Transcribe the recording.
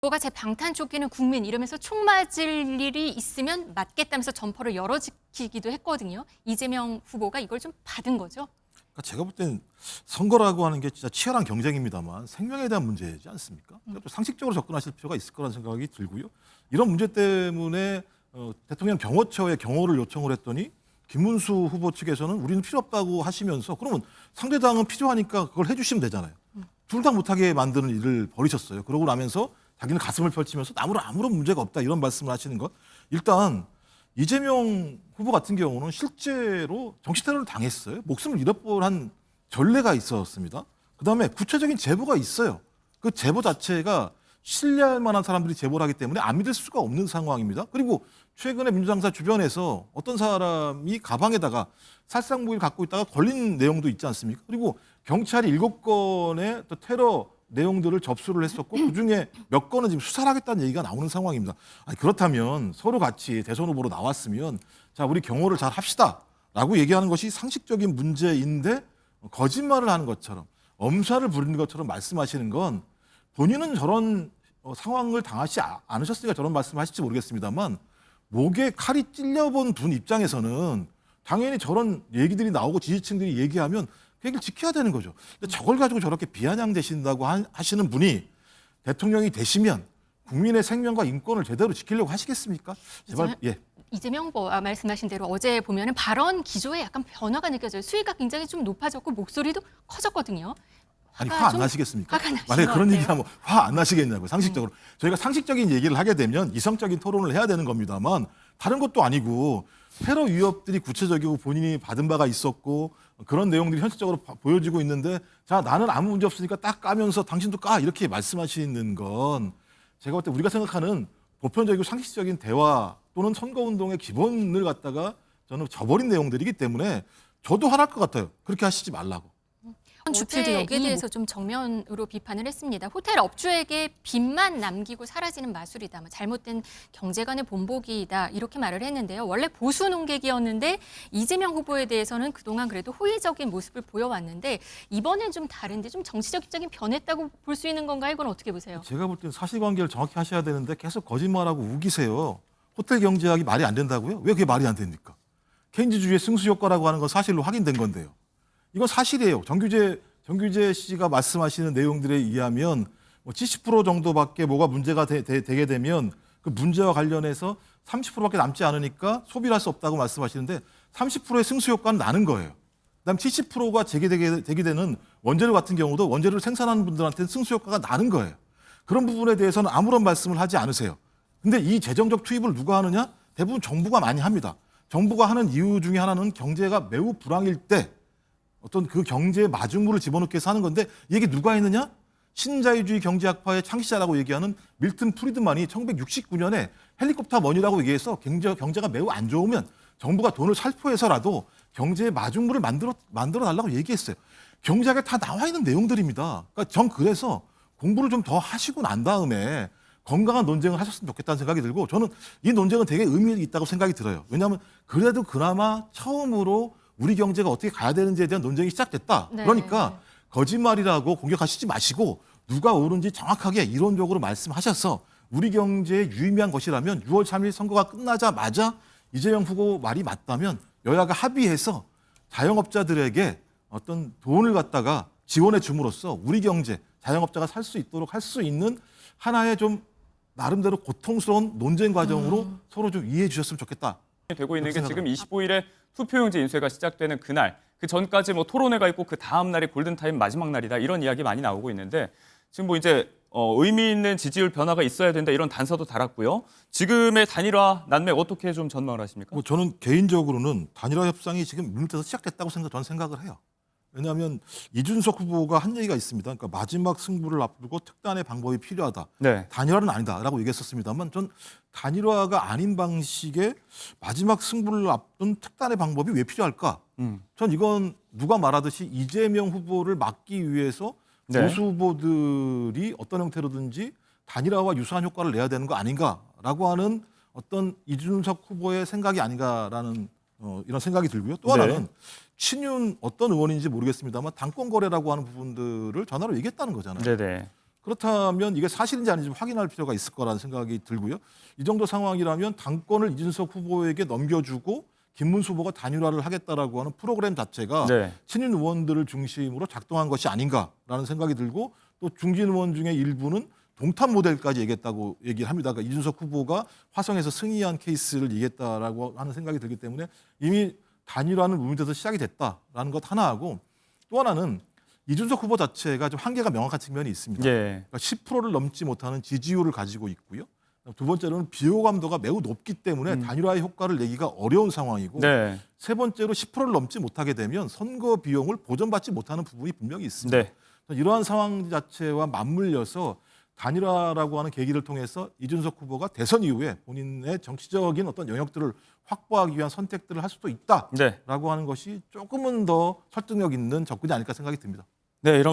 뭐가 제 방탄 쫓기는 국민 이러면서 총 맞을 일이 있으면 맞겠다면서 점퍼를 열어지키기도 했거든요. 이재명 후보가 이걸 좀 받은 거죠. 그러니까 제가 볼 땐 선거라고 하는 게 진짜 치열한 경쟁입니다만 생명에 대한 문제지 않습니까? 그러니까 또 상식적으로 접근하실 필요가 있을 거라는 생각이 들고요. 이런 문제 때문에 대통령 경호처에 경호를 요청을 했더니 김문수 후보 측에서는 우리는 필요 없다고 하시면서 그러면 상대당은 필요하니까 그걸 해주시면 되잖아요. 둘 다 못하게 만드는 일을 벌이셨어요. 그러고 나면서 자기는 가슴을 펼치면서 아무런 문제가 없다 이런 말씀을 하시는 것. 일단 이재명 후보 같은 경우는 실제로 정치 테러를 당했어요. 목숨을 잃어버린 전례가 있었습니다. 그다음에 구체적인 제보가 있어요. 그 제보 자체가 신뢰할 만한 사람들이 제보를 하기 때문에 안 믿을 수가 없는 상황입니다. 그리고 최근에 민주당사 주변에서 어떤 사람이 가방에다가 살상무기를 갖고 있다가 걸린 내용도 있지 않습니까? 그리고 경찰이 7건의 또 테러 내용들을 접수를 했었고 그중에 몇 건은 지금 수사를 하겠다는 얘기가 나오는 상황입니다. 아니, 그렇다면 서로 같이 대선 후보로 나왔으면 자 우리 경호를 잘 합시다라고 얘기하는 것이 상식적인 문제인데 거짓말을 하는 것처럼 엄살을 부리는 것처럼 말씀하시는 건 본인은 저런 상황을 당하지 않으셨으니까 저런 말씀을 하실지 모르겠습니다만 목에 칼이 찔려본 분 입장에서는 당연히 저런 얘기들이 나오고 지지층들이 얘기하면 그 얘기를 지켜야 되는 거죠. 근데 저걸 가지고 저렇게 비아냥대신다고 하시는 분이 대통령이 되시면 국민의 생명과 인권을 제대로 지키려고 하시겠습니까? 제발 이재명 후보가 말씀하신 대로 어제 보면은 발언 기조에 약간 변화가 느껴져요. 수위가 굉장히 좀 높아졌고 목소리도 커졌거든요. 아니 화 안 나시겠습니까? 화가 나신 만약에 것 그런 같아요. 얘기하면 화 안 나시겠냐고요. 상식적으로. 저희가 상식적인 얘기를 하게 되면 이성적인 토론을 해야 되는 겁니다만 다른 것도 아니고 테러 위협들이 구체적이고 본인이 받은 바가 있었고 그런 내용들이 현실적으로 보여지고 있는데 자 나는 아무 문제 없으니까 딱 까면서 당신도 까 이렇게 말씀하시는 건 제가 볼 때 우리가 생각하는 보편적이고 상식적인 대화 또는 선거운동의 기본을 갖다가 저는 저버린 내용들이기 때문에 저도 화날 것 같아요. 그렇게 하시지 말라고. 주필도 여기에 대해서 좀 정면으로 비판을 했습니다. 호텔 업주에게 빚만 남기고 사라지는 마술이다. 잘못된 경제관의 본보기이다. 이렇게 말을 했는데요. 원래 보수 농객이었는데 이재명 후보에 대해서는 그동안 그래도 호의적인 모습을 보여왔는데 이번엔 좀 다른데 좀 정치적 입장이 변했다고 볼 수 있는 건가요? 이건 어떻게 보세요? 제가 볼 때는 사실관계를 정확히 하셔야 되는데 계속 거짓말하고 우기세요. 호텔 경제학이 말이 안 된다고요? 왜 그게 말이 안 됩니까? 케인즈주의의 승수 효과라고 하는 건 사실로 확인된 건데요. 이건 사실이에요. 정규재 씨가 말씀하시는 내용들에 의하면 70% 정도밖에 뭐가 문제가 되게 되면 그 문제와 관련해서 30%밖에 남지 않으니까 소비를 할 수 없다고 말씀하시는데 30%의 승수 효과는 나는 거예요. 그다음 70%가 되게 되는 원재료 같은 경우도 원재료를 생산하는 분들한테는 승수 효과가 나는 거예요. 그런 부분에 대해서는 아무런 말씀을 하지 않으세요. 근데 이 재정적 투입을 누가 하느냐? 대부분 정부가 많이 합니다. 정부가 하는 이유 중에 하나는 경제가 매우 불황일 때 어떤 그 경제의 마중물을 집어넣기 위해서 하는 건데 이게 누가 했느냐? 신자유주의 경제학파의 창시자라고 얘기하는 밀튼 프리드만이 1969년에 헬리콥터 머니라고 얘기해서 경제가 매우 안 좋으면 정부가 돈을 살포해서라도 경제의 마중물을 만들어 달라고 얘기했어요. 경제학에 다 나와 있는 내용들입니다. 그러니까 그래서 공부를 좀 더 하시고 난 다음에 건강한 논쟁을 하셨으면 좋겠다는 생각이 들고 저는 이 논쟁은 되게 의미 있다고 생각이 들어요. 왜냐하면 그래도 그나마 처음으로 우리 경제가 어떻게 가야 되는지에 대한 논쟁이 시작됐다. 네. 그러니까 거짓말이라고 공격하시지 마시고 누가 옳은지 정확하게 이론적으로 말씀하셔서 우리 경제에 유의미한 것이라면 6월 3일 선거가 끝나자마자 이재명 후보 말이 맞다면 여야가 합의해서 자영업자들에게 어떤 돈을 갖다가 지원해 줌으로써 우리 경제, 자영업자가 살 수 있도록 할 수 있는 하나의 좀 나름대로 고통스러운 논쟁 과정으로 서로 좀 이해해 주셨으면 좋겠다. 되고 있는 게 지금 25일에 투표용지 인쇄가 시작되는 그날, 그 전까지 토론회가 있고 그 다음 날이 골든타임 마지막 날이다 이런 이야기 많이 나오고 있는데 지금 이제 의미 있는 지지율 변화가 있어야 된다 이런 단서도 달았고요. 지금의 단일화 난맥 어떻게 좀 전망을 하십니까? 저는 개인적으로는 단일화 협상이 지금 물밑에서 시작됐다고 저는 생각을 해요. 왜냐하면 이준석 후보가 한 얘기가 있습니다. 그러니까 마지막 승부를 앞두고 특단의 방법이 필요하다. 네. 단일화는 아니다라고 얘기했었습니다만 전 단일화가 아닌 방식의 마지막 승부를 앞둔 특단의 방법이 왜 필요할까? 전 이건 누가 말하듯이 이재명 후보를 막기 위해서 네. 보수 후보들이 어떤 형태로든지 단일화와 유사한 효과를 내야 되는 거 아닌가라고 하는 어떤 이준석 후보의 생각이 아닌가라는 이런 생각이 들고요. 또 하나는 친윤 어떤 의원인지 모르겠습니다만 당권 거래라고 하는 부분들을 전화로 얘기했다는 거잖아요. 네네. 그렇다면 이게 사실인지 아닌지 좀 확인할 필요가 있을 거라는 생각이 들고요. 이 정도 상황이라면 당권을 이준석 후보에게 넘겨주고 김문수 후보가 단일화를 하겠다라고 하는 프로그램 자체가 네. 친윤 의원들을 중심으로 작동한 것이 아닌가라는 생각이 들고 또 중진 의원 중에 일부는 동탄 모델까지 얘기했다고 얘기를 합니다. 그러니까 이준석 후보가 화성에서 승리한 케이스를 얘기했다라고 하는 생각이 들기 때문에 이미 단일화는 무문제에서 시작이 됐다라는 것 하나하고 또 하나는 이준석 후보 자체가 좀 한계가 명확한 측면이 있습니다. 예. 그러니까 10%를 넘지 못하는 지지율을 가지고 있고요. 두 번째로는 비호감도가 매우 높기 때문에 단일화의 효과를 내기가 어려운 상황이고 네. 세 번째로 10%를 넘지 못하게 되면 선거 비용을 보전받지 못하는 부분이 분명히 있습니다. 네. 이러한 상황 자체와 맞물려서 단일화라고 하는 계기를 통해서 이준석 후보가 대선 이후에 본인의 정치적인 어떤 영역들을 확보하기 위한 선택들을 할 수도 있다라고 네. 하는 것이 조금은 더 설득력 있는 접근이 아닐까 생각이 듭니다. 네, 이런